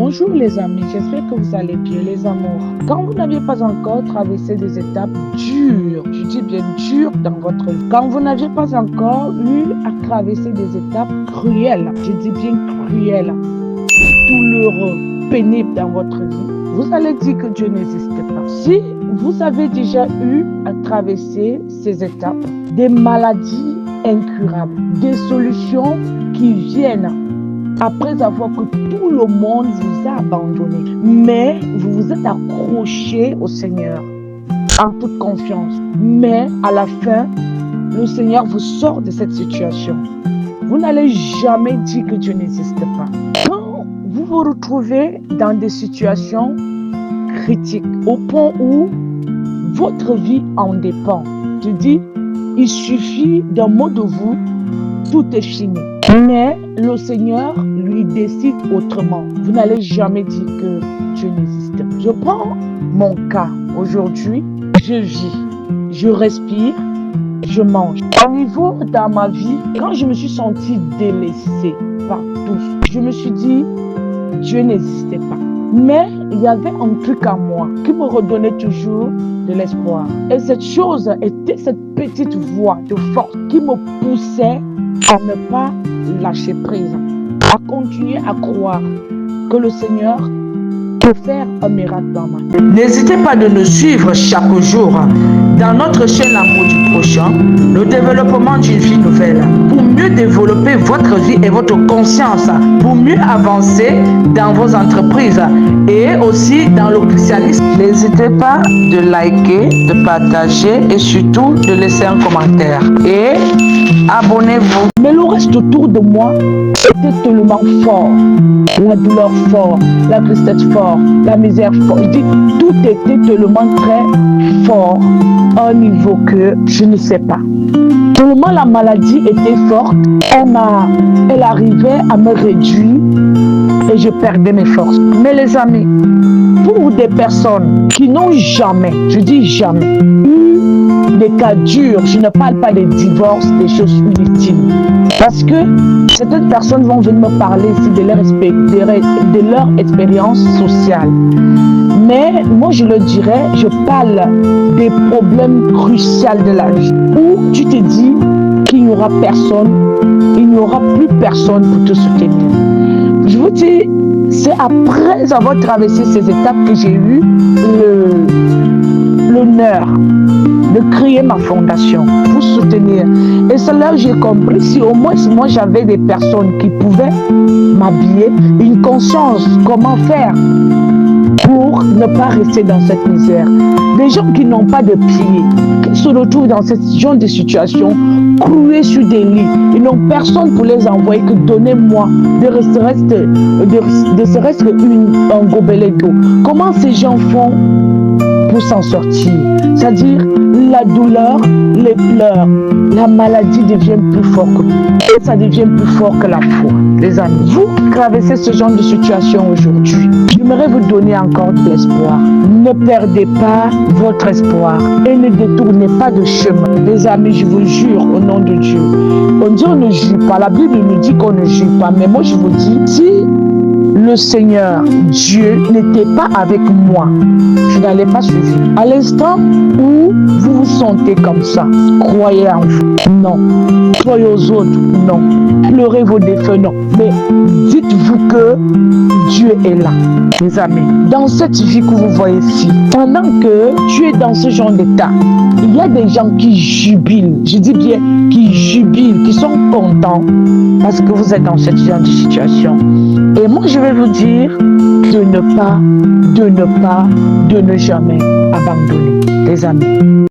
Bonjour les amis, j'espère que vous allez bien les amours. Quand vous n'aviez pas encore traversé des étapes dures, je dis bien dures dans votre vie, quand vous n'aviez pas encore eu à traverser des étapes cruelles, je dis bien cruelles, douloureuses, pénibles dans votre vie, vous allez dire que Dieu n'existe pas. Si vous avez déjà eu à traverser ces étapes, des maladies incurables, des solutions qui viennent après avoir que tout le monde vous a abandonné, mais vous vous êtes accroché au Seigneur en toute confiance. Mais à la fin, le Seigneur vous sort de cette situation. Vous n'allez jamais dire que Dieu n'existe pas. Quand vous vous retrouvez dans des situations critiques, au point où votre vie en dépend, je dis, il suffit d'un mot de vous, tout est fini. Mais le Seigneur lui décide autrement. Vous n'allez jamais dire que Dieu n'existe pas. Je prends mon cas aujourd'hui. Je vis, je respire, je mange. Au niveau dans ma vie, quand je me suis sentie délaissée par tous, je me suis dit, Dieu n'existait pas. Mais il y avait un truc en moi qui me redonnait toujours de l'espoir. Et cette chose était cette petite voix de force qui me poussait à ne pas lâcher prise, à continuer à croire que le Seigneur peut faire un miracle dans ma vie. N'hésitez pas de nous suivre chaque jour dans notre chaîne L'amour du prochain, le développement d'une vie nouvelle, pour mieux développer votre vie et votre conscience, pour mieux avancer dans vos entreprises et aussi dans le christianisme. N'hésitez pas de liker, de partager et surtout de laisser un commentaire. Et abonnez-vous. Mais le reste autour de moi était tellement fort. La douleur fort, la tristesse fort, la misère fort. Je dis, tout était tellement très fort à un niveau que je ne sais pas. Tellement la maladie était forte, elle arrivait à me réduire et je perdais mes forces. Mais les amis, pour des personnes qui n'ont jamais, je dis jamais, eu des cas durs, je ne parle pas des divorces, des choses inutiles. Parce que certaines personnes vont venir me parler ici de leur expérience sociale. Mais moi je le dirais, je parle des problèmes cruciaux de la vie. Où tu te dis qu'il n'y aura personne, il n'y aura plus personne pour te soutenir. Je vous dis, c'est après avoir traversé ces étapes que j'ai eu l'honneur de créer ma fondation pour soutenir. Et c'est là que j'ai compris, si au moins moi j'avais des personnes qui pouvaient m'habiller, une conscience, comment faire pour ne pas rester dans cette misère. Des gens qui n'ont pas de pieds, qui se retrouvent dans cette genre de situation, cloués sur des lits. Ils n'ont personne pour les envoyer que donnez-moi de serait-ce un gobelet d'eau. Comment ces gens font pour s'en sortir? C'est-à-dire la douleur, les pleurs, la maladie devient plus fort que tout. Et ça devient plus fort que la foi. Les amis, vous traversez ce genre de situation aujourd'hui. J'aimerais vous donner encore de l'espoir. Ne perdez pas votre espoir et ne détournez pas de chemin. Les amis, je vous jure au nom de Dieu. On dit on ne jure pas. La Bible nous dit qu'on ne jure pas. Mais moi je vous dis, si le Seigneur, Dieu, n'était pas avec moi, je n'allais pas suivre. À l'instant où vous vous sentez comme ça, croyez en vous, non. Croyez aux autres, non. Pleurez vos défunts, non. Mais dites-vous que Dieu est là, mes amis. Dans cette vie que vous voyez ici, pendant que tu es dans ce genre d'état, il y a des gens qui jubilent, je dis bien qui jubilent, qui sont contents parce que vous êtes dans cette genre de situation. Et moi, je vais vous dire de ne jamais abandonner, les amis.